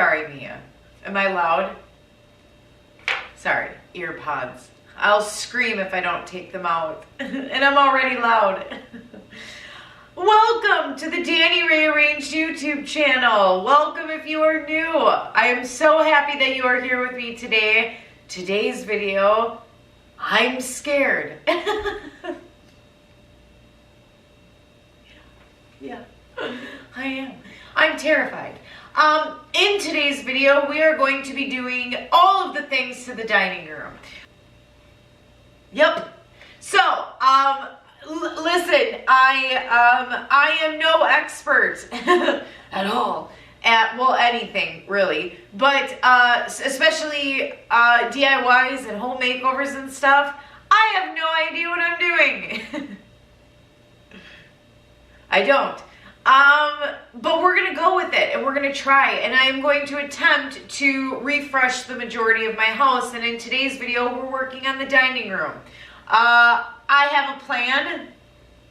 Sorry, Mia. Am I loud? Sorry, ear pods. I'll scream if I don't take them out. And I'm already loud. Welcome to the Danny Rearranged YouTube channel. Welcome if you are new. I am so happy that you are here with me today. Today's video, I'm scared. Yeah, I am. I'm terrified. In today's video, we are going to be doing all of the things to the dining room. Yep. So, listen, I am no expert at all at, well, anything really, but especially DIYs and home makeovers and stuff. I have no idea what I'm doing. I don't. But we're gonna go with it and we're gonna try, and I am going to attempt to refresh the majority of my house. And in today's video, we're working on the dining room. I have a plan.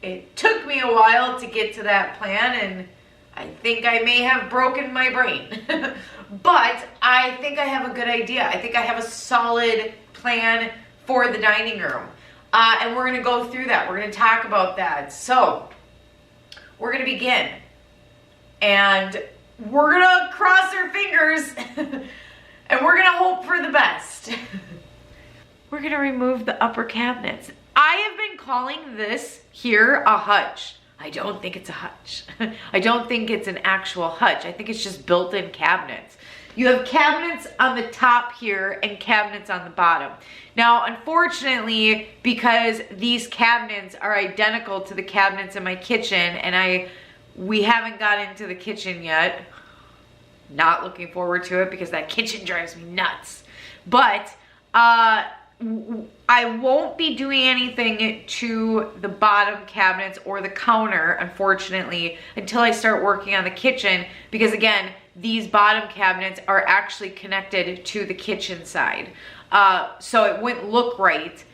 It took me a while to get to that plan, and I think I may have broken my brain. But I think I have a good idea. I think I have a solid plan for the dining room. And we're gonna go through that. We're gonna talk about that. So, we're gonna begin. And we're gonna cross our fingers and we're gonna hope for the best. We're gonna remove the upper cabinets. I have been calling this here a hutch. I don't think it's a hutch. I don't think it's an actual hutch. I think it's just built-in cabinets. You have cabinets on the top here and cabinets on the bottom. Now, unfortunately, because these cabinets are identical to the cabinets in my kitchen, and we haven't got into the kitchen yet. Not looking forward to it because that kitchen drives me nuts. But I won't be doing anything to the bottom cabinets or the counter, unfortunately, until I start working on the kitchen, because again, these bottom cabinets are actually connected to the kitchen side. So it wouldn't look right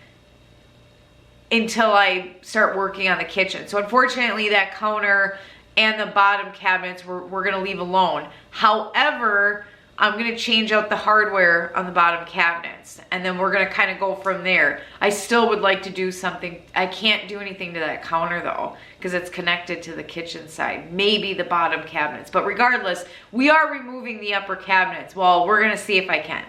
until I start working on the kitchen. So unfortunately, that counter and the bottom cabinets we're gonna leave alone. However, I'm gonna change out the hardware on the bottom cabinets, and then we're gonna kind of go from there. I still would like to do something. I can't do anything to that counter though, because it's connected to the kitchen side. Maybe the bottom cabinets, but regardless, we are removing the upper cabinets. Well, we're gonna see if I can.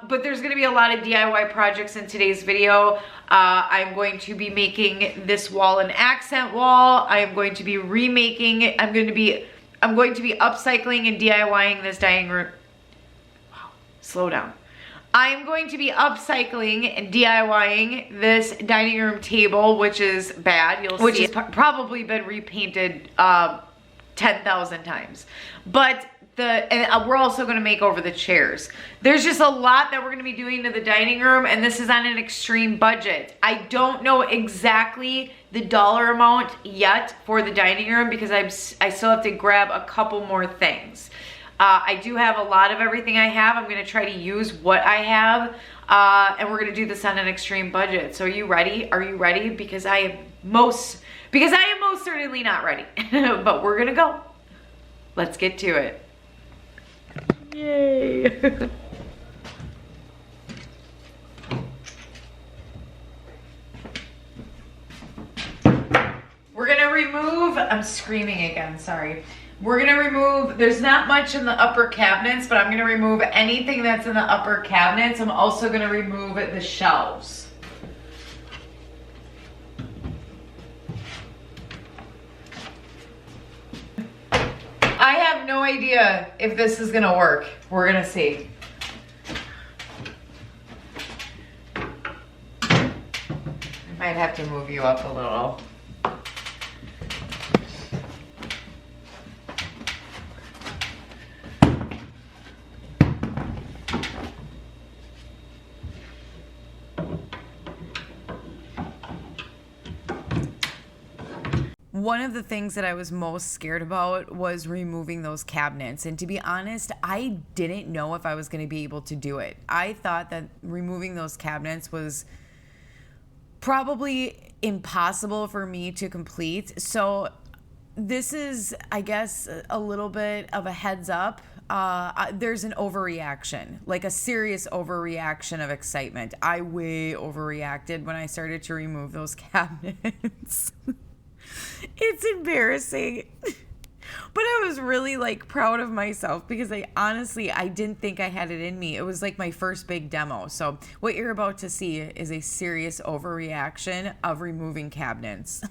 But there's gonna be a lot of DIY projects in today's video. I'm going to be making this wall an accent wall. I am going to be remaking it. I'm going to be upcycling and DIYing this dining room. Wow, slow down. I am going to be upcycling and DIYing this dining room table, which is bad. You'll see, which has probably been repainted 10,000 times. But we're also gonna make over the chairs. There's just a lot that we're gonna be doing to the dining room, and this is on an extreme budget. I don't know exactly the dollar amount yet for the dining room because I still have to grab a couple more things. I do have a lot of everything I have. I'm gonna try to use what I have, and we're gonna do this on an extreme budget. So are you ready? Are you ready? Because I am most certainly not ready, but we're gonna go. Let's get to it. Yay. We're gonna remove, I'm screaming again, sorry. We're gonna remove, there's not much in the upper cabinets, but I'm gonna remove anything that's in the upper cabinets. I'm also gonna remove the shelves. I have no idea if this is gonna work. We're gonna see. I might have to move you up a little. One of the things that I was most scared about was removing those cabinets. And to be honest, I didn't know if I was going to be able to do it. I thought that removing those cabinets was probably impossible for me to complete. So this is, I guess, a little bit of a heads up. there's an overreaction, like a serious overreaction of excitement. I way overreacted when I started to remove those cabinets. It's embarrassing. But I was really like proud of myself because I didn't think I had it in me. It was like my first big demo. So what you're about to see is a serious overreaction of removing cabinets.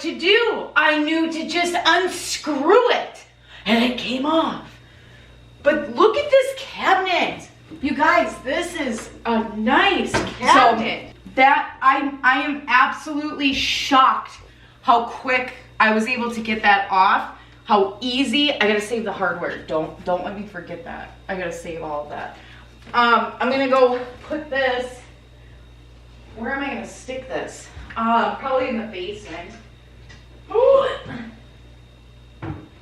To do. I knew to just unscrew it and it came off. But look at this cabinet. You guys, this is a nice cabinet. So that I am absolutely shocked how quick I was able to get that off. How easy. I gotta save the hardware. Don't let me forget that. I gotta save all of that. I'm gonna go put this. Where am I gonna stick this? Probably in the basement.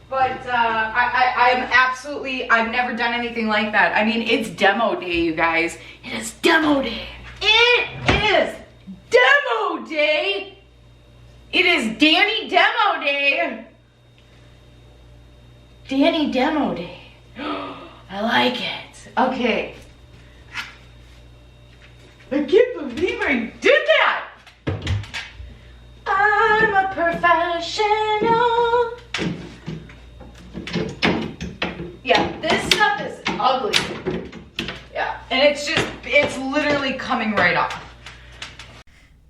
But I'm absolutely, I've never done anything like that. I mean, it's demo day, you guys. It is demo day. It is demo day. It is Danny demo day. Danny demo day. I like it. Okay. I can't believe I did that. I'm a professional. Yeah, this stuff is ugly. Yeah, and it's literally coming right off.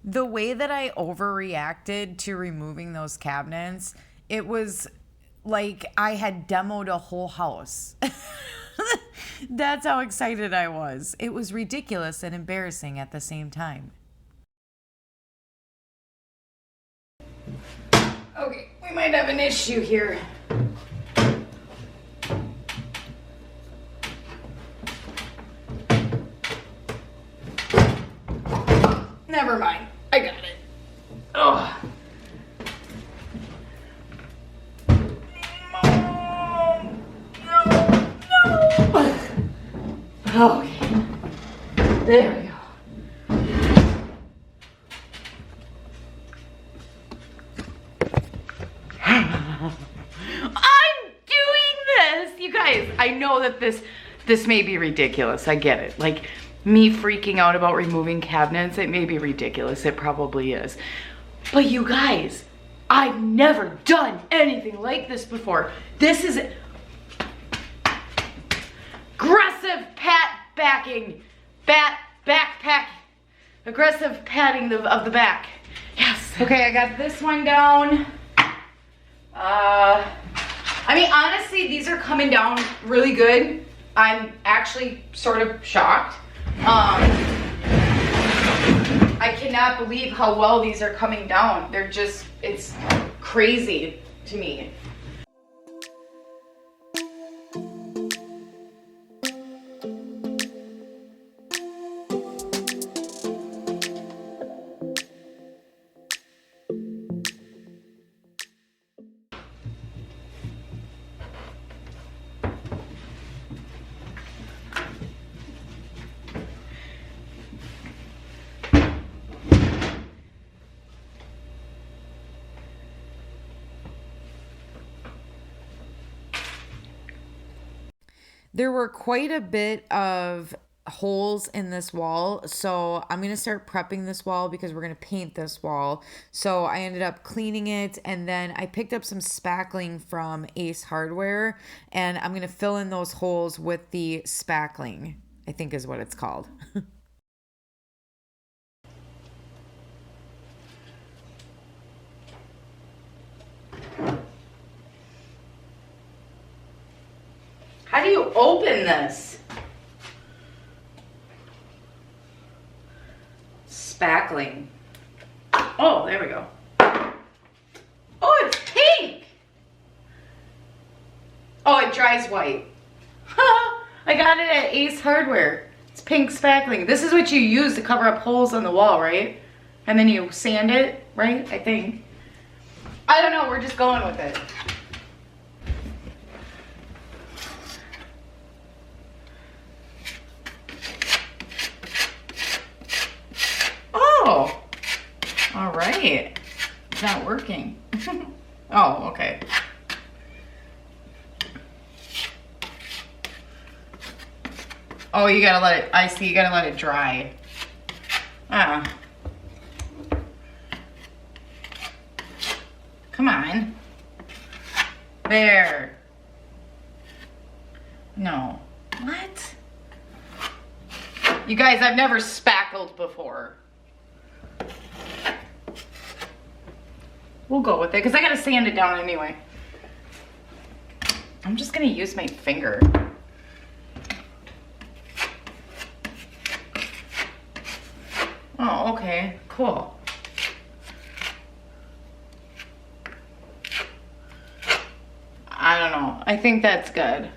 The way that I overreacted to removing those cabinets, it was like I had demoed a whole house. That's how excited I was. It was ridiculous and embarrassing at the same time. Okay, we might have an issue here. Never mind, I got it. Oh. No. Okay, there we go. I know that this may be ridiculous. I get it. Like me freaking out about removing cabinets, it may be ridiculous. It probably is. But you guys, I've never done anything like this before. This is aggressive backpack. Aggressive patting of the back. Yes. Okay, I got this one down. I mean, honestly, these are coming down really good. I'm actually sort of shocked. I cannot believe how well these are coming down. They're just, it's crazy to me. There were quite a bit of holes in this wall, so I'm going to start prepping this wall because we're going to paint this wall. So I ended up cleaning it, and then I picked up some spackling from Ace Hardware, and I'm going to fill in those holes with the spackling, I think is what it's called. How do you open this? Spackling. Oh, there we go. Oh, it dries white. I got it at Ace Hardware. It's pink spackling. This is what you use to cover up holes on the wall, right? And then you sand it, right? I think. I don't know, we're just going with it. Oh, all right. It's not working. Oh, okay. Oh, you gotta let it, I see, you gotta let it dry. Ah. Come on. There. No. What? You guys, I've never spackled before. We'll go with it, because I gotta sand it down anyway. I'm just gonna use my finger. Oh, okay, cool. I don't know. I think that's good.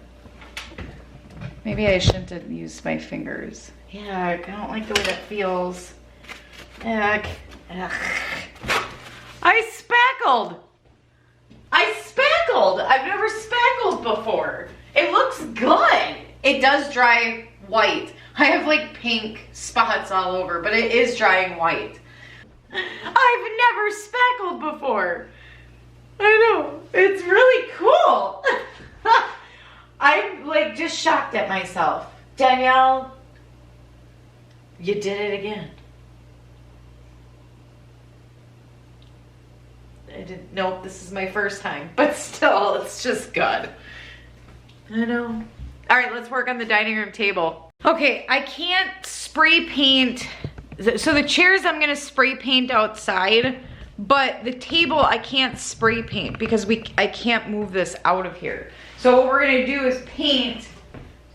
Maybe I shouldn't have used my fingers. Yuck, I don't like the way that feels. Yuck. Ugh. I spackled. I've never spackled before. It looks good. It does dry white. I have like pink spots all over, but it is drying white. I've never spackled before. I know, it's really cool. I'm like just shocked at myself. Danielle, you did it again. Nope, this is my first time, but still, it's just good. I know. All right, let's work on the dining room table. Okay, I can't spray paint. So the chairs I'm gonna spray paint outside, but the table I can't spray paint because I can't move this out of here. So what we're gonna do is paint.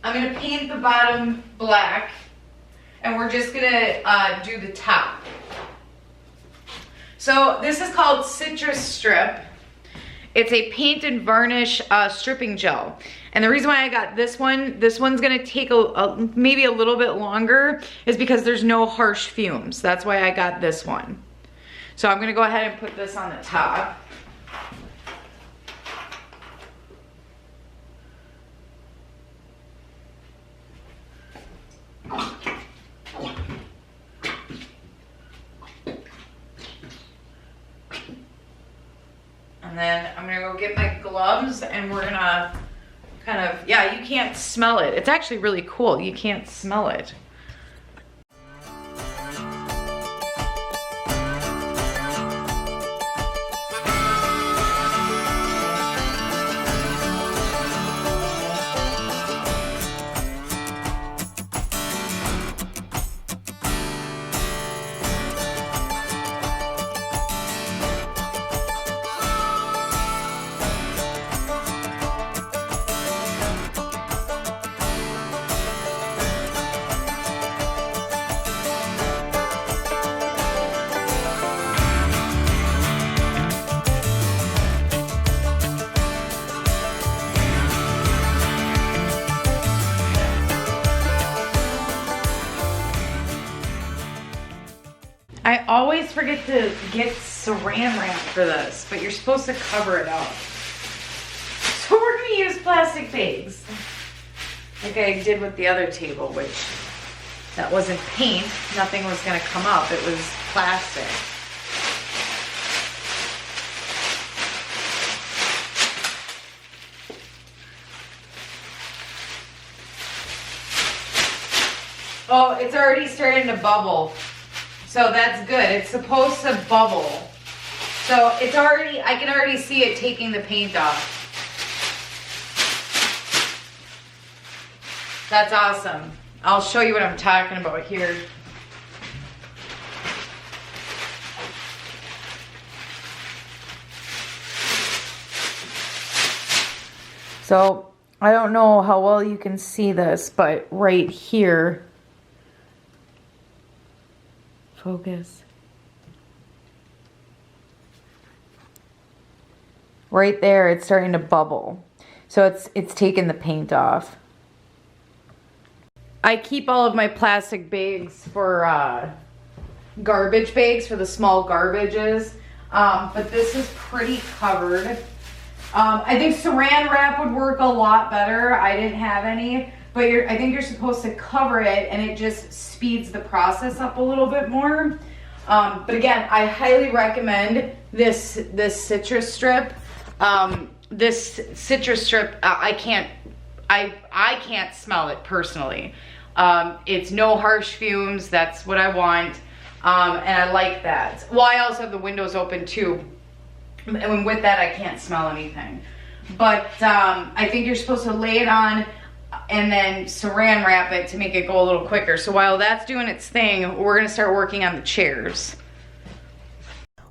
I'm gonna paint the bottom black, and we're just gonna do the top. So this is called Citrus Strip. It's a paint and varnish stripping gel. And the reason why I got this one's gonna take maybe a little bit longer, is because there's no harsh fumes. That's why I got this one. So I'm gonna go ahead and put this on the top. And then I'm gonna go get my gloves and we're gonna kind of, yeah, you can't smell it. It's actually really cool. You can't smell it. I always forget to get saran wrap for this, but you're supposed to cover it up. So we're gonna use plastic bags, like I did with the other table, which that wasn't paint. Nothing was gonna come up, it was plastic. Oh, it's already starting to bubble. So that's good. It's supposed to bubble. So it's already, I can already see it taking the paint off. That's awesome. I'll show you what I'm talking about here. So I don't know how well you can see this, but right here, focus. Right there, it's starting to bubble. So it's taken the paint off. I keep all of my plastic bags for garbage bags for the small garbages. But this is pretty covered. I think saran wrap would work a lot better. I didn't have any, but I think you're supposed to cover it and it just speeds the process up a little bit more. But again, I highly recommend this citrus strip. This citrus strip, I can't smell it personally. It's no harsh fumes. That's what I want. And I like that. Well, I also have the windows open too. And with that, I can't smell anything. But I think you're supposed to lay it on and then saran wrap it to make it go a little quicker. So while that's doing its thing, we're gonna start working on the chairs.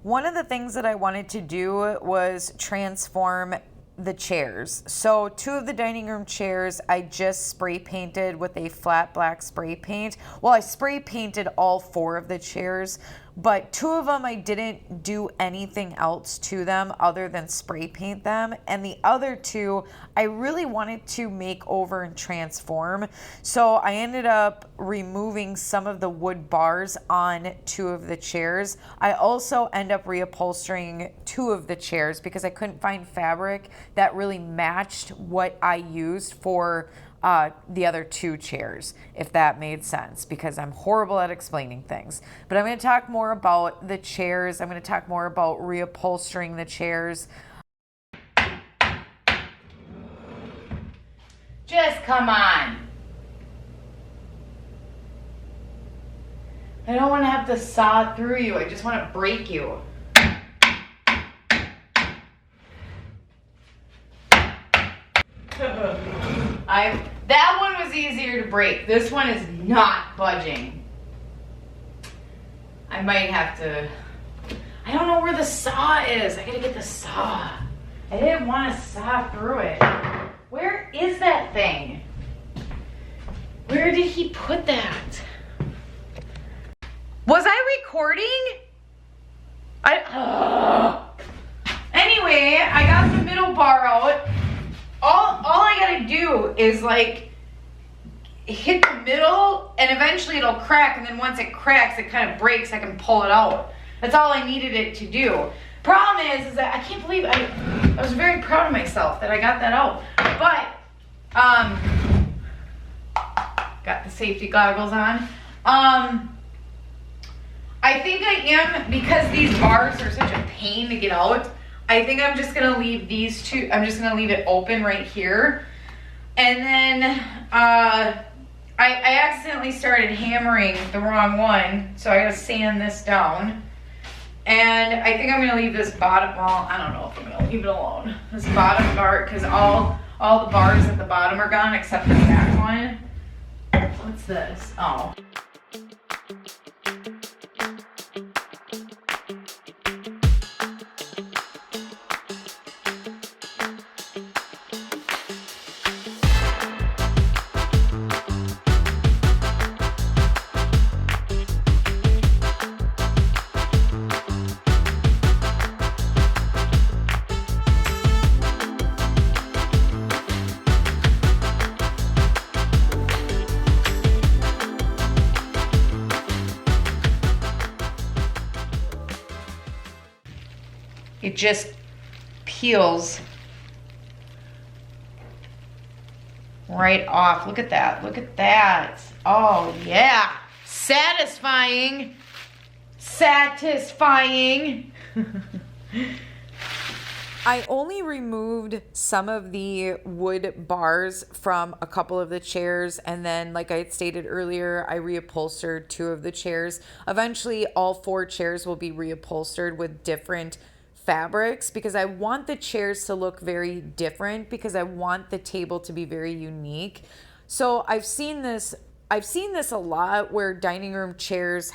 One of the things that I wanted to do was transform the chairs. So 2 of the dining room chairs I just spray painted with a flat black spray paint. Well, I spray painted all 4 of the chairs, but 2 of them I didn't do anything else to them other than spray paint them, and the other 2 I really wanted to make over and transform. So I ended up removing some of the wood bars on 2 of the chairs. I also end up reupholstering 2 of the chairs because I couldn't find fabric that really matched what I used for the other 2 chairs, if that made sense, because I'm horrible at explaining things. But I'm going to talk more about the chairs. I'm going to talk more about reupholstering the chairs. Just come on. I don't want to have to saw through you. I just want to break you. That one was easier to break. This one is not budging. I might have to, I don't know where the saw is. I gotta get the saw. I didn't want to saw through it. Where is that thing? Where did he put that? Was I recording? Anyway, I got the middle bar out. All I gotta do is like hit the middle and eventually it'll crack, and then once it cracks it kind of breaks, I can pull it out. That's all I needed it to do. Problem is that I can't believe I was very proud of myself that I got that out. But got the safety goggles on. I think I am, because these bars are such a pain to get out, I think I'm just gonna leave these 2, I'm just gonna leave it open right here. And then I accidentally started hammering the wrong one, so I gotta sand this down. And I think I'm gonna leave this bottom, well, I don't know if I'm gonna leave it alone. This bottom bar, because all the bars at the bottom are gone except the back one. What's this? Oh. It just peels right off. Look at that. Look at that. Oh, yeah. Satisfying. Satisfying. I only removed some of the wood bars from a couple of the chairs, and then, like I had stated earlier, I reupholstered 2 of the chairs. Eventually, all 4 chairs will be reupholstered with different fabrics because I want the chairs to look very different, because I want the table to be very unique. So I've seen this a lot where dining room chairs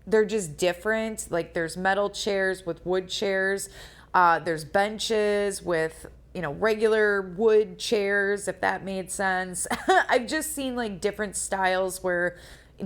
they're just different. Like there's metal chairs with wood chairs. There's benches with, regular wood chairs, if that made sense. I've just seen like different styles where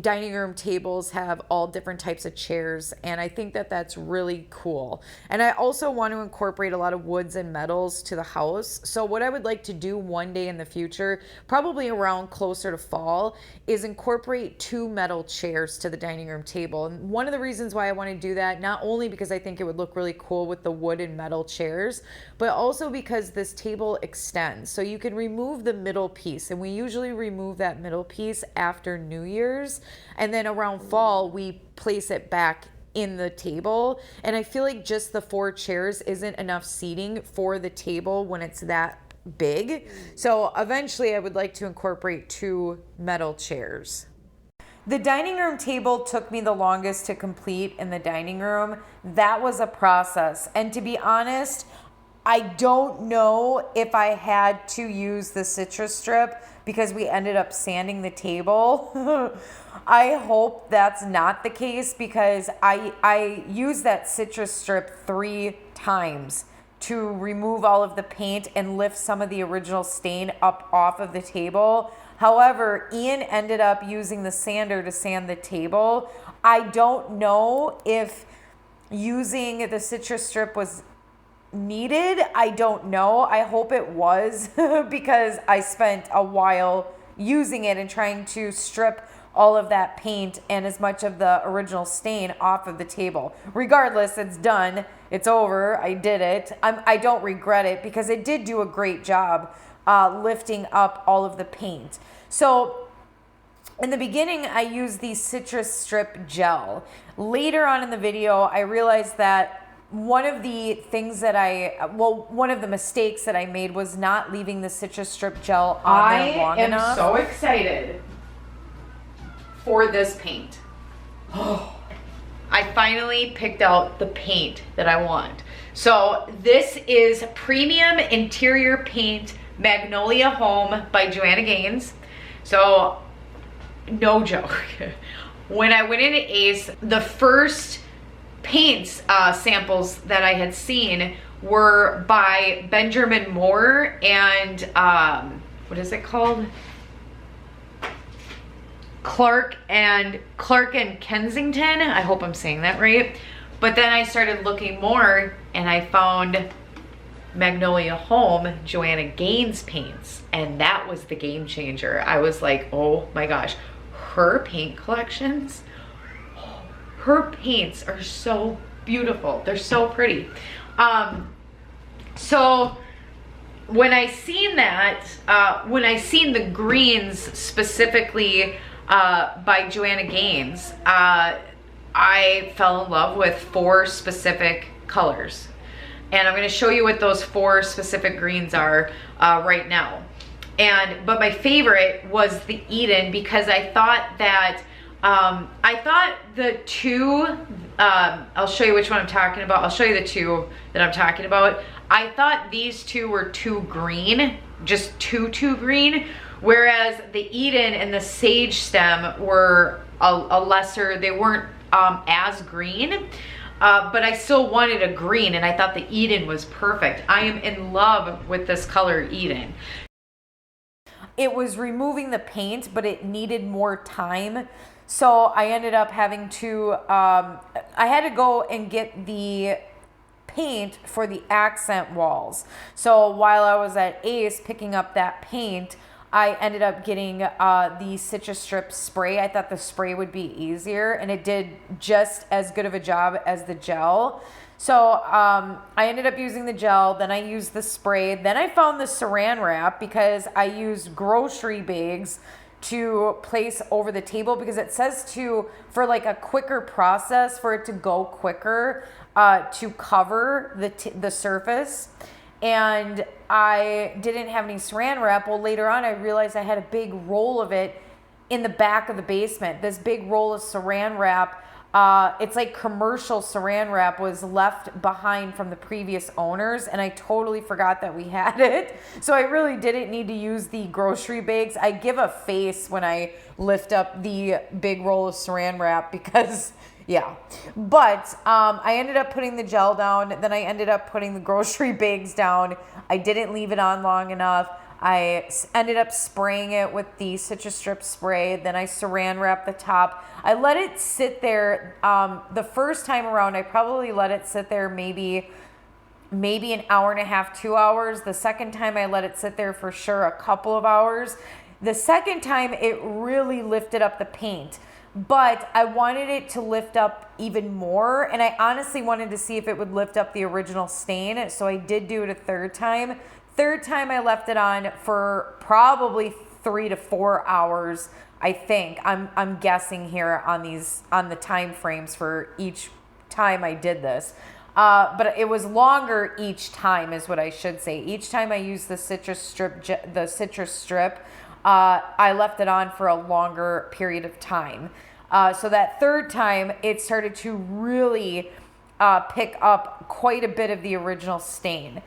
dining room tables have all different types of chairs, and I think that that's really cool. And I also want to incorporate a lot of woods and metals to the house. So what I would like to do one day in the future, probably around closer to fall, is incorporate 2 metal chairs to the dining room table. And one of the reasons why I want to do that, not only because I think it would look really cool with the wood and metal chairs, but also because this table extends. So you can remove the middle piece, and we usually remove that middle piece after New Year's. And then around fall, we place it back in the table. And I feel like just the 4 chairs isn't enough seating for the table when it's that big. So eventually I would like to incorporate 2 metal chairs. The dining room table took me the longest to complete in the dining room. That was a process. And to be honest, I don't know if I had to use the citrus strip because we ended up sanding the table. I hope that's not the case because I used that citrus strip 3 times to remove all of the paint and lift some of the original stain up off of the table. However, Ian ended up using the sander to sand the table. I don't know if using the citrus strip was needed. I don't know. I hope it was because I spent a while using it and trying to strip all of that paint and as much of the original stain off of the table. Regardless, it's done. It's over. I did it. I don't regret it because it did do a great job lifting up all of the paint. So in the beginning, I used the citrus strip gel. Later on in the video, I realized that one of the mistakes that I made was not leaving the citrus strip gel on there long enough. I am so excited for this paint. I finally picked out the paint that I want. So this is Premium Interior Paint Magnolia Home by Joanna Gaines. So no joke. When I went into Ace, the first paints samples that I had seen were by Benjamin Moore and what is it called? Clark and Kensington. I hope I'm saying that right. But then I started looking more and I found Magnolia Home Joanna Gaines paints, and that was the game changer. I was like, oh my gosh, her paint collections, her paints are so beautiful. They're so pretty. So when I seen that, when I seen the greens specifically by Joanna Gaines, I fell in love with 4 specific colors. And I'm gonna show you what those 4 specific greens are right now. But my favorite was the Eden because I thought that, the 2, I'll show you which one I'm talking about. I'll show you the 2 that I'm talking about. I thought these 2 were too green, just too green. Whereas the Eden and the Sage Stem were a lesser, they weren't as green. But I still wanted a green, and I thought the Eden was perfect. I am in love with this color Eden. It was removing the paint, but it needed more time. So I ended up having to, I had to go and get the paint for the accent walls. So while I was at Ace picking up that paint, I ended up getting the citrus strip spray. I thought the spray would be easier, and it did just as good of a job as the gel. So I ended up using the gel, then I used the spray, then I found the saran wrap because I used grocery bags to place over the table because it says for like a quicker process, for it to go quicker, to cover the surface. And I didn't have any saran wrap. Well, later on, I realized I had a big roll of it in the back of the basement. This big roll of saran wrap, it's like commercial saran wrap, was left behind from the previous owners, and I totally forgot that we had it. So I really didn't need to use the grocery bags. I give a face when I lift up the big roll of saran wrap because... yeah, but I ended up putting the gel down. Then I ended up putting the grocery bags down. I didn't leave it on long enough. I ended up spraying it with the citrus strip spray. Then I saran wrapped the top. I let it sit there. The first time around, I probably let it sit there maybe an hour and a half, 2 hours. The second time I let it sit there for sure a couple of hours. The second time it really lifted up the paint, but I wanted it to lift up even more, and I honestly wanted to see if it would lift up the original stain, so I did do it a third time. Third time I left it on for probably 3 to 4 hours, I think. I'm guessing here on the time frames for each time I did this. But it was longer each time is what I should say. Each time I used the citrus strip, I left it on for a longer period of time. So that third time, it started to really pick up quite a bit of the original stain.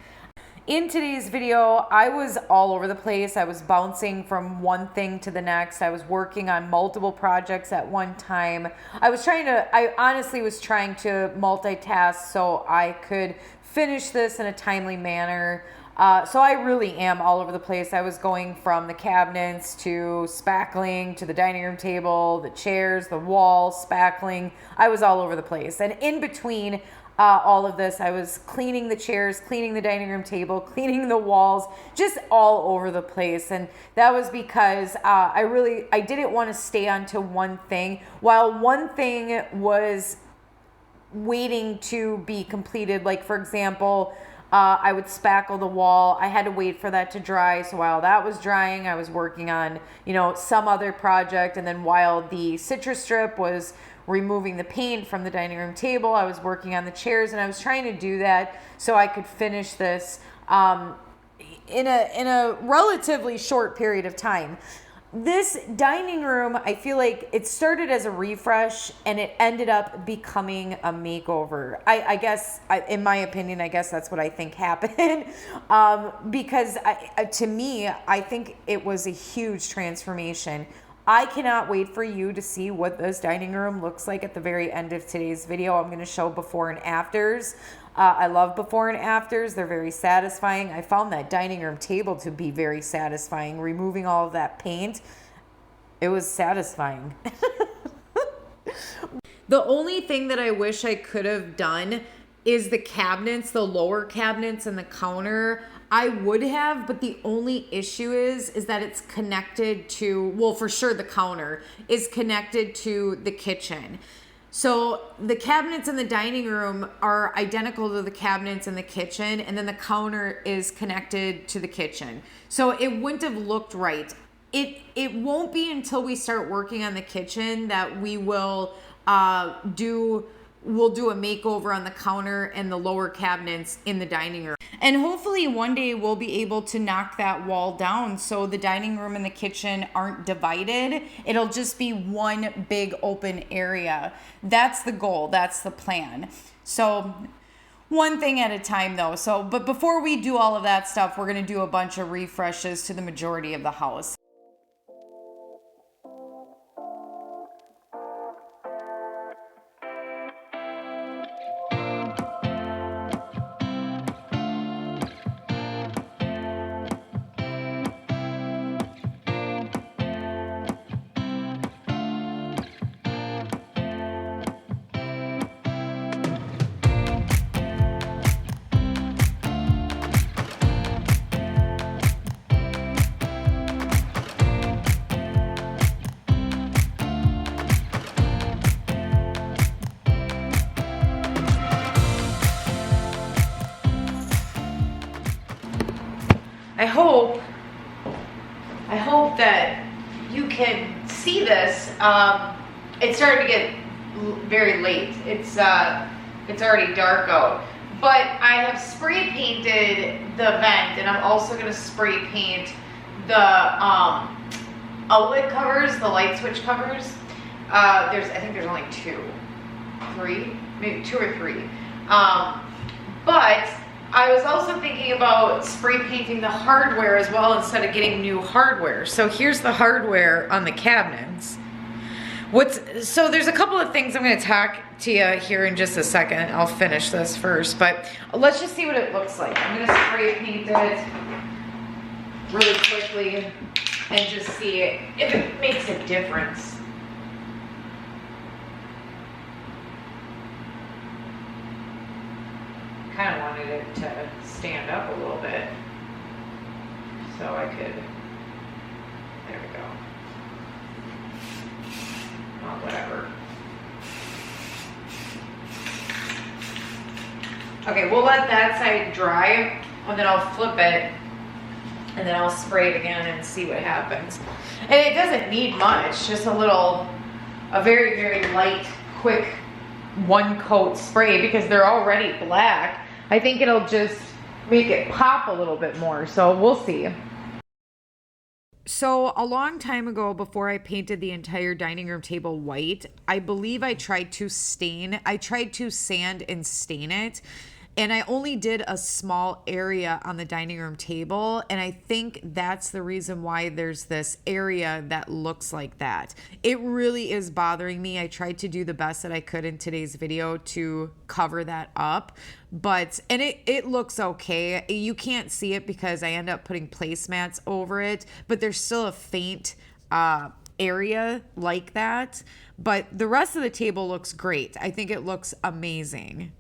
In today's video, I was all over the place. I was bouncing from one thing to the next. I was working on multiple projects at one time. I honestly was trying to multitask so I could finish this in a timely manner. So I really am all over the place. I was going from the cabinets to spackling to the dining room table, the chairs, the walls, spackling. I was all over the place. And in between all of this, I was cleaning the chairs, cleaning the dining room table, cleaning the walls, just all over the place. And that was because I didn't want to stay onto one thing. While one thing was waiting to be completed, like for example, I would spackle the wall. I had to wait for that to dry. So while that was drying, I was working on, some other project. And then while the citrus strip was removing the paint from the dining room table, I was working on the chairs, and I was trying to do that so I could finish this in a relatively short period of time. This dining room, I feel like it started as a refresh and it ended up becoming a makeover. I guess, in my opinion, I guess that's what I think happened. Because to me, I think it was a huge transformation. I cannot wait for you to see what this dining room looks like at the very end of today's video. I'm going to show before and afters. I love before and afters. They're very satisfying. I found that dining room table to be very satisfying. Removing all of that paint, it was satisfying. The only thing that I wish I could have done is the cabinets, the lower cabinets and the counter. I would have, but the only issue is that it's connected to, well, for sure the counter is connected to the kitchen. So the cabinets in the dining room are identical to the cabinets in the kitchen, and then the counter is connected to the kitchen. So it wouldn't have looked right. It won't be until we start working on the kitchen that we will do a makeover on the counter and the lower cabinets in the dining room. And hopefully one day we'll be able to knock that wall down so the dining room and the kitchen aren't divided. It'll just be one big open area. That's the goal. That's the plan. So one thing at a time though. But before we do all of that stuff, we're going to do a bunch of refreshes to the majority of the house. I hope that you can see this. It's starting to get very late. It's already dark out. But I have spray painted the vent, and I'm also going to spray paint the outlet covers, the light switch covers. I think there's only maybe two or three. But I was also thinking about spray painting the hardware as well instead of getting new hardware. So here's the hardware on the cabinets. So there's a couple of things I'm going to talk to you here in just a second. I'll finish this first, but let's just see what it looks like. I'm going to spray paint it. really quickly and just see if it makes a difference. Kind of wanted it to stand up a little bit so I could, there we go. Well, whatever. Okay, we'll let that side dry and then I'll flip it and then I'll spray it again and see what happens. And it doesn't need much, just a very, very light, quick one coat spray because they're already black. I think it'll just make it pop a little bit more, so we'll see. So a long time ago, before I painted the entire dining room table white, I believe I tried to sand and stain it. And I only did a small area on the dining room table. And I think that's the reason why there's this area that looks like that. It really is bothering me. I tried to do the best that I could in today's video to cover that up. And it looks okay. You can't see it because I end up putting placemats over it. But there's still a faint area like that. But the rest of the table looks great. I think it looks amazing.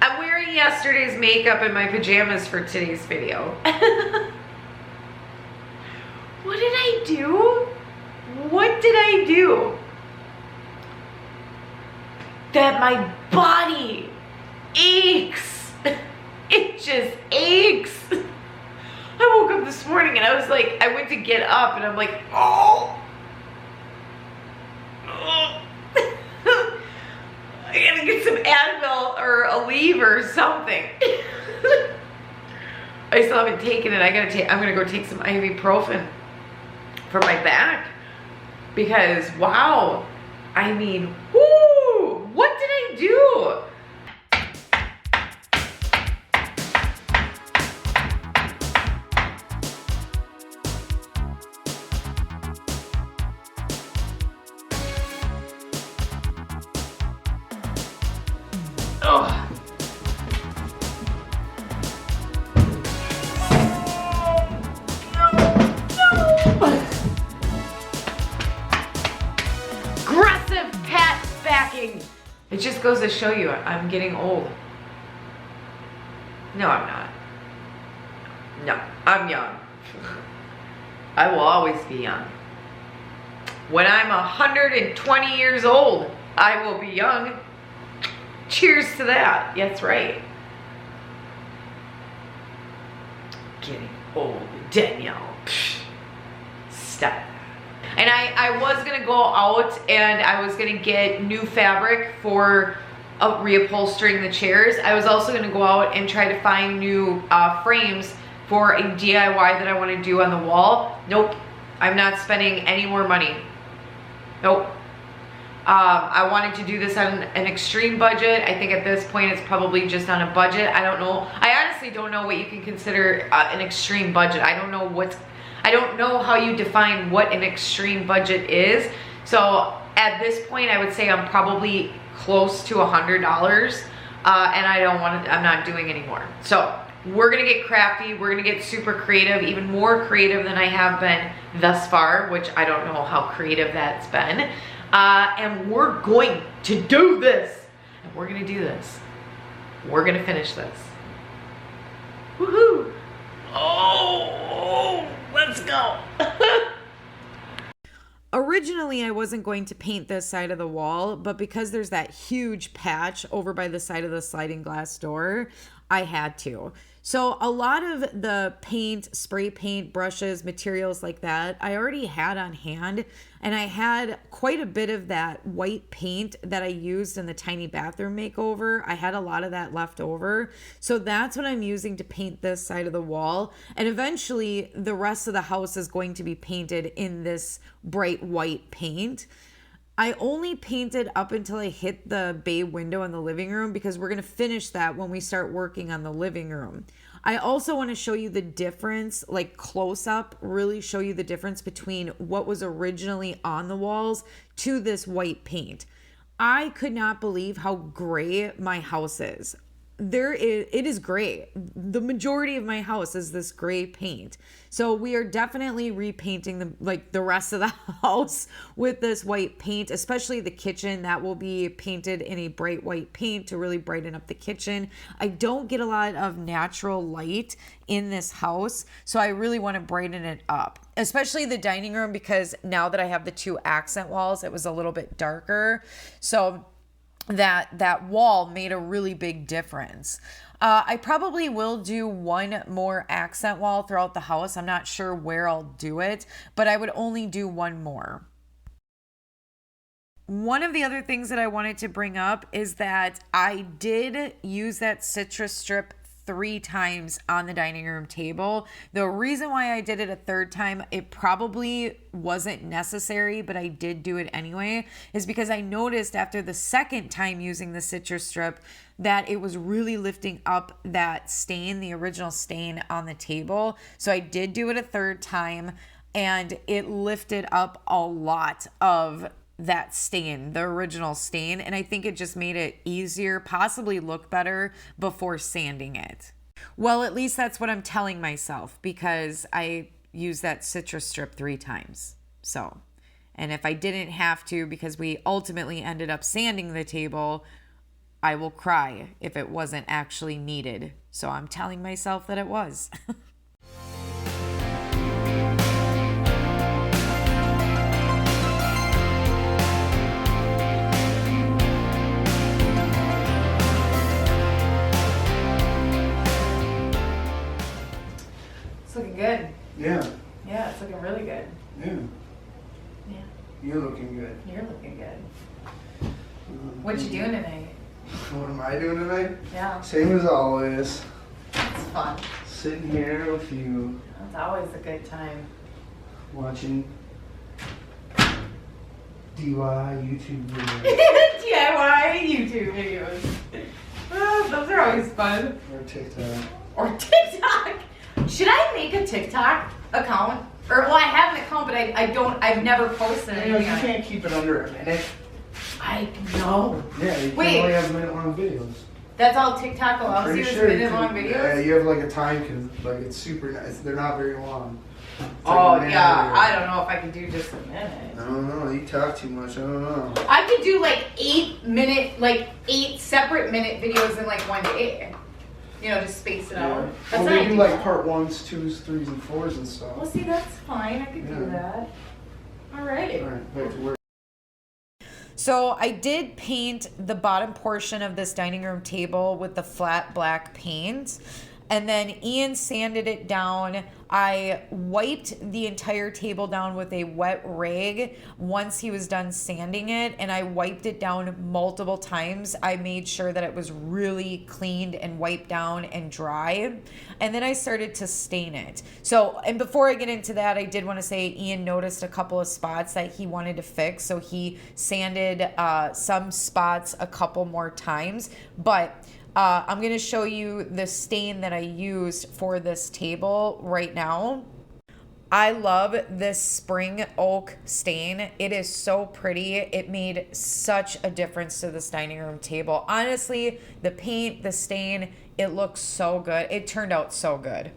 I'm wearing yesterday's makeup in my pajamas for today's video. What did I do? What did I do? That my body aches. It just aches. I woke up this morning and I was like, I went to get up and I'm like, oh. I gotta get some Advil or Aleve or something. I still haven't taken it. I'm gonna go take some ibuprofen for my back because wow, I mean, whoo, what did I do? It just goes to show you I'm getting old. No, I'm not. No, I'm young. I will always be young. When I'm 120 years old, I will be young. Cheers to that. That's right. Getting old, Danielle. Stop. And I was gonna go out and I was gonna get new fabric for reupholstering the chairs. I was also gonna go out and try to find new frames for a DIY that I wanna do on the wall. Nope, I'm not spending any more money. Nope. I wanted to do this on an extreme budget. I think at this point it's probably just on a budget. I don't know. I honestly don't know what you can consider an extreme budget. I don't know how you define what an extreme budget is. So at this point, I would say I'm probably close to $100, and I'm not doing anymore. So we're gonna get crafty. We're gonna get super creative, even more creative than I have been thus far, which I don't know how creative that's been. And we're going to do this. And we're gonna do this. We're gonna finish this. Woohoo! Oh, let's go. Originally, I wasn't going to paint this side of the wall, but because there's that huge patch over by the side of the sliding glass door, I had to. So a lot of the paint, spray paint, brushes, materials like that, I already had on hand, and I had quite a bit of that white paint that I used in the tiny bathroom makeover. I had a lot of that left over. So that's what I'm using to paint this side of the wall. And eventually the rest of the house is going to be painted in this bright white paint. I only painted up until I hit the bay window in the living room because we're going to finish that when we start working on the living room. I also want to show you the difference, like close up, really show you the difference between what was originally on the walls to this white paint. I could not believe how gray my house is. It is gray. The majority of my house is this gray paint. So we are definitely repainting the rest of the house with this white paint, especially the kitchen. That will be painted in a bright white paint to really brighten up the kitchen. I don't get a lot of natural light in this house, so I really want to brighten it up, especially the dining room, because now that I have the 2 accent walls, it was a little bit darker. So that wall made a really big difference. I probably will do one more accent wall throughout the house. I'm not sure where I'll do it, but I would only do one more. One of the other things that I wanted to bring up is that I did use that citrus strip 3 times on the dining room table. The reason why I did it a 3rd time, it probably wasn't necessary, but I did do it anyway, is because I noticed after the 2nd time using the citrus strip that it was really lifting up that stain, the original stain on the table. So I did do it a 3rd time, and it lifted up a lot of that stain, the original stain, and I think it just made it easier, possibly look better before sanding it. Well, at least that's what I'm telling myself, because I used that citrus strip 3 times. So, and if I didn't have to, because we ultimately ended up sanding the table, I will cry if it wasn't actually needed. So I'm telling myself that it was. It's looking good. Yeah. Yeah, it's looking really good. Yeah. Yeah. You're looking good. You're looking good. What you doing tonight? What am I doing tonight? Yeah. Same as always. It's fun. Sitting here with you, It's always a good time. watching DIY YouTube videos. DIY YouTube videos. Those are always fun. Or TikTok. Or TikTok. Should I make a TikTok account? Or, well, I have an account, but I've never posted You know, anything you on it. can't keep it under a minute. I know. Yeah, you can Wait. only have minute-long videos. That's all TikTok allows Pretty you is sure you minute-long can- videos? Yeah, you have like a time, cause like it's super nice. They're not very long. It's like Oh, a minute yeah. or- I don't know if I could do just a minute. I don't know. You talk too much. I don't know. I could do like 8 separate minute videos in like one day. You know, just space it out. That's Well, what they I do do. like part 1s, 2s, 3s, and 4s and stuff. Well, see, that's fine. I could do Yeah. that. All right. All right, back to work. So I did paint the bottom portion of this dining room table with the flat black paint. And then Ian sanded it down. I wiped the entire table down with a wet rag once he was done sanding it, and I wiped it down multiple times. I made sure that it was really cleaned and wiped down and dry. And then I started to stain it. So, and before I get into that, I did want to say Ian noticed a couple of spots that he wanted to fix. So he sanded some spots a couple more times. But I'm going to show you the stain that I used for this table right now. I love this spring oak stain. It is so pretty. It made such a difference to this dining room table. Honestly, the paint, the stain, it looks so good. It turned out so good.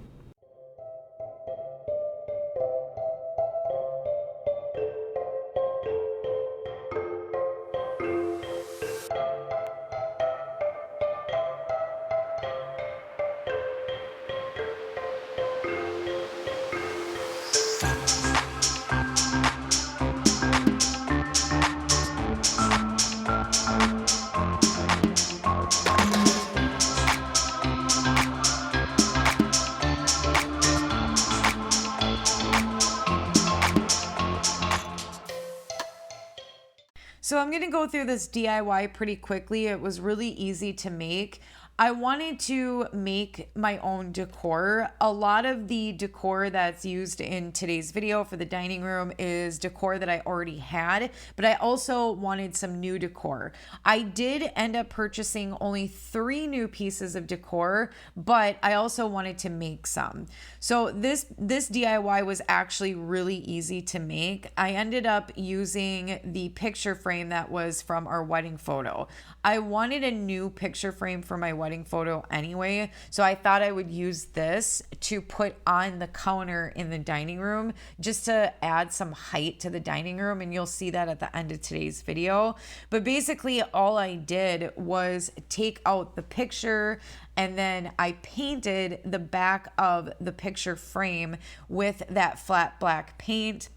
So I'm going to go through this DIY pretty quickly. It was really easy to make. I wanted to make my own decor. A lot of the decor that's used in today's video for the dining room is decor that I already had, but I also wanted some new decor. I did end up purchasing only 3 new pieces of decor, but I also wanted to make some. So this DIY was actually really easy to make. I ended up using the picture frame that was from our wedding photo. I wanted a new picture frame for my wedding photo anyway, so I thought I would use this to put on the counter in the dining room just to add some height to the dining room, and you'll see that at the end of today's video. But basically all I did was take out the picture and then I painted the back of the picture frame with that flat black paint.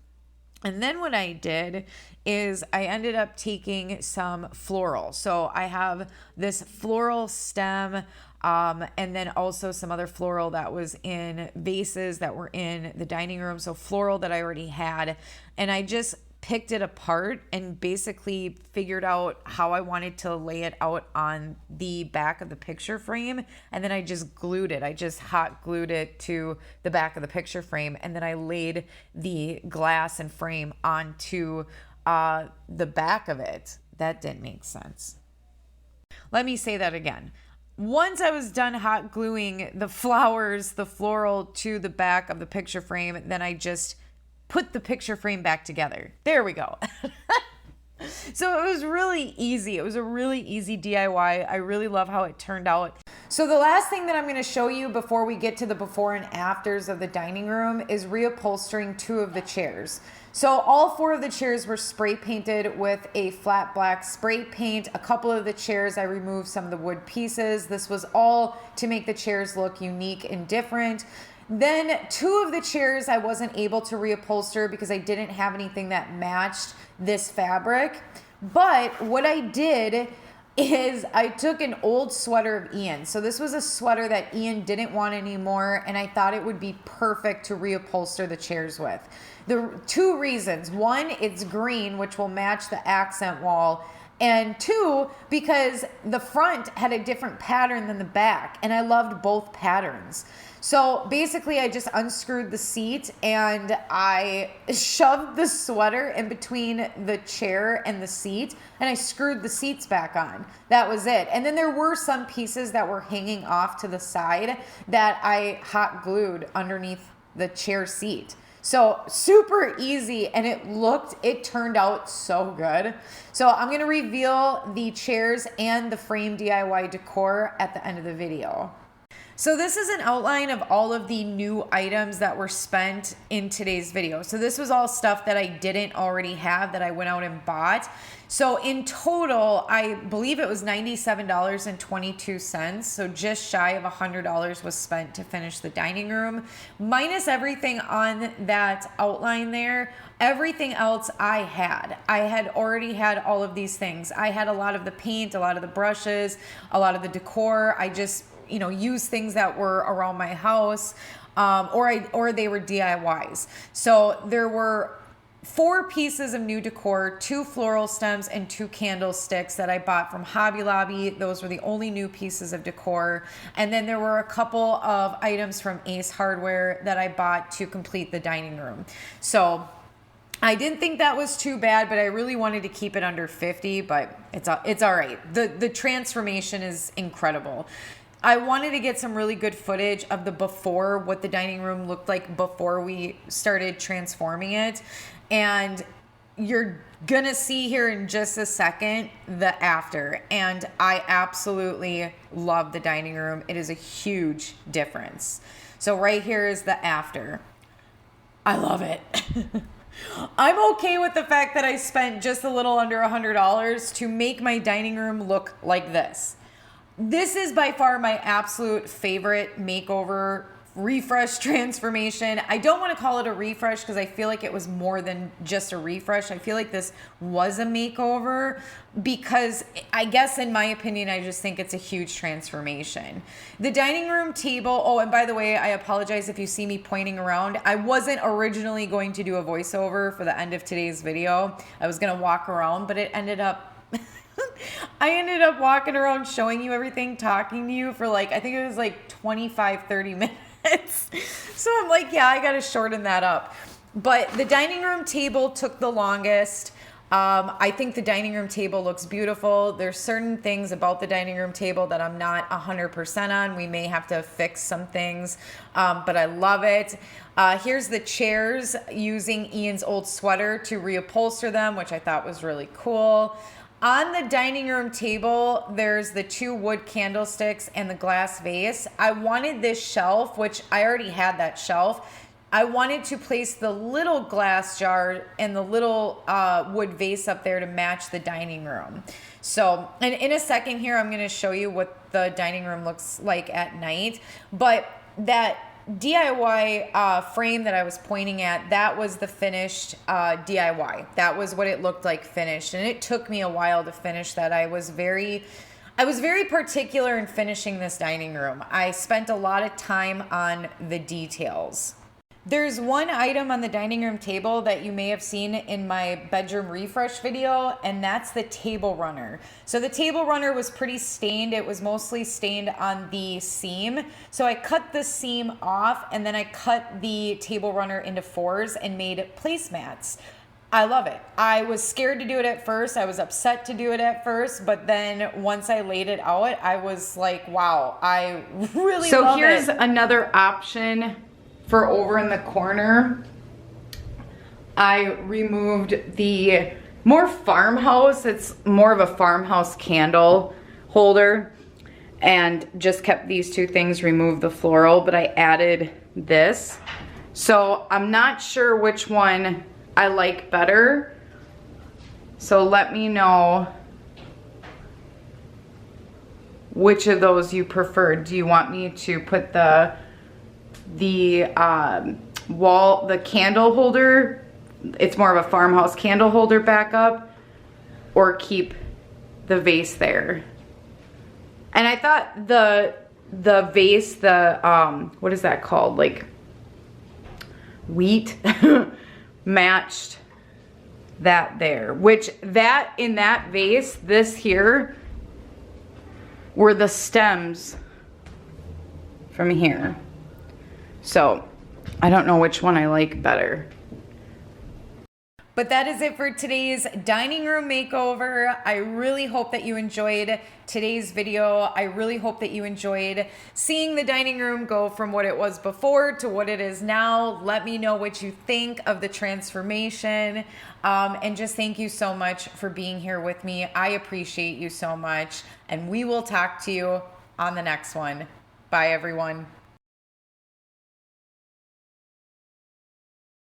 And then what I did is I ended up taking some floral. So I have this floral stem and then also some other floral that was in vases that were in the dining room. So floral that I already had. And I just picked it apart and basically figured out how I wanted to lay it out on the back of the picture frame. And then I just glued it. I just hot glued it to the back of the picture frame. And then I laid the glass and frame onto the back of it. That didn't make sense. Let me say that again. Once I was done hot gluing the flowers, the floral to the back of the picture frame, then I just put the picture frame back together. There we go. So it was really easy. It was a really easy DIY. I really love how it turned out. So the last thing that I'm going to show you before we get to the before and afters of the dining room is reupholstering 2 of the chairs. So all 4 of the chairs were spray painted with a flat black spray paint. A couple of the chairs, I removed some of the wood pieces. This was all to make the chairs look unique and different. Then 2 of the chairs I wasn't able to reupholster because I didn't have anything that matched this fabric. But what I did is I took an old sweater of Ian. So this was a sweater that Ian didn't want anymore, and I thought it would be perfect to reupholster the chairs with. The 2 reasons. 1, it's green, which will match the accent wall. And 2, because the front had a different pattern than the back, and I loved both patterns. So basically I just unscrewed the seat and I shoved the sweater in between the chair and the seat, and I screwed the seats back on. That was it. And then there were some pieces that were hanging off to the side that I hot glued underneath the chair seat. So super easy, and it turned out so good. So I'm going to reveal the chairs and the frame DIY decor at the end of the video. So this is an outline of all of the new items that were spent in today's video. So this was all stuff that I didn't already have that I went out and bought. So in total, I believe it was $97.22. So just shy of $100 was spent to finish the dining room. Minus everything on that outline there, everything else I had already had all of these things. I had a lot of the paint, a lot of the brushes, a lot of the decor. I just use things that were around my house, or they were DIYs. So there were 4 pieces of new decor, 2 floral stems and 2 candlesticks that I bought from Hobby Lobby. Those were the only new pieces of decor. And then there were a couple of items from Ace Hardware that I bought to complete the dining room. So I didn't think that was too bad, but I really wanted to keep it under 50, but it's all right. The transformation is incredible. I wanted to get some really good footage of the before, what the dining room looked like before we started transforming it. And you're gonna see here in just a second the after. And I absolutely love the dining room. It is a huge difference. So right here is the after. I love it. I'm okay with the fact that I spent just a little under $100 to make my dining room look like this. This is by far my absolute favorite makeover, refresh, transformation. I don't want to call it a refresh because I feel like it was more than just a refresh. I feel like this was a makeover because I guess in my opinion, I just think it's a huge transformation. The dining room table, oh, and by the way, I apologize if you see me pointing around. I wasn't originally going to do a voiceover for the end of today's video. I was going to walk around, but it ended up I ended up walking around showing you everything, talking to you for like, I think it was like 25, 30 minutes. So I'm like, yeah, I got to shorten that up. But the dining room table took the longest. I think the dining room table looks beautiful. There's certain things about the dining room table that I'm not 100% on. We may have to fix some things, but I love it. Here's the chairs using Ian's old sweater to reupholster them, which I thought was really cool. On the dining room table, there's the 2 wood candlesticks and the glass vase. I wanted this shelf, which I already had that shelf. I wanted to place the little glass jar and the little wood vase up there to match the dining room. So, and in a second here, I'm going to show you what the dining room looks like at night. But that DIY frame that I was pointing at, that was the finished DIY. That was what it looked like finished. And it took me a while to finish that. I was very particular in finishing this dining room. I spent a lot of time on the details. There's one item on the dining room table that you may have seen in my bedroom refresh video, and that's the table runner. So the table runner was pretty stained. It was mostly stained on the seam. So I cut the seam off, and then I cut the table runner into 4s and made placemats. I love it. I was scared to do it at first. I was upset to do it at first, but then once I laid it out, I was like, wow, I really love it. So here's another option for over in the corner. I removed the more farmhouse, it's more of a farmhouse candle holder, and just kept these 2 things, removed the floral, but I added this. So I'm not sure which one I like better. So let me know which of those you prefer. Do you want me to put the candle holder, it's more of a farmhouse candle holder back up, or keep the vase there? And I thought the vase, what is that called? Like wheat matched that there, which that in that vase, this here were the stems from here. So I don't know which one I like better. But that is it for today's dining room makeover. I really hope that you enjoyed today's video. I really hope that you enjoyed seeing the dining room go from what it was before to what it is now. Let me know what you think of the transformation. And just thank you so much for being here with me. I appreciate you so much. And we will talk to you on the next one. Bye, everyone.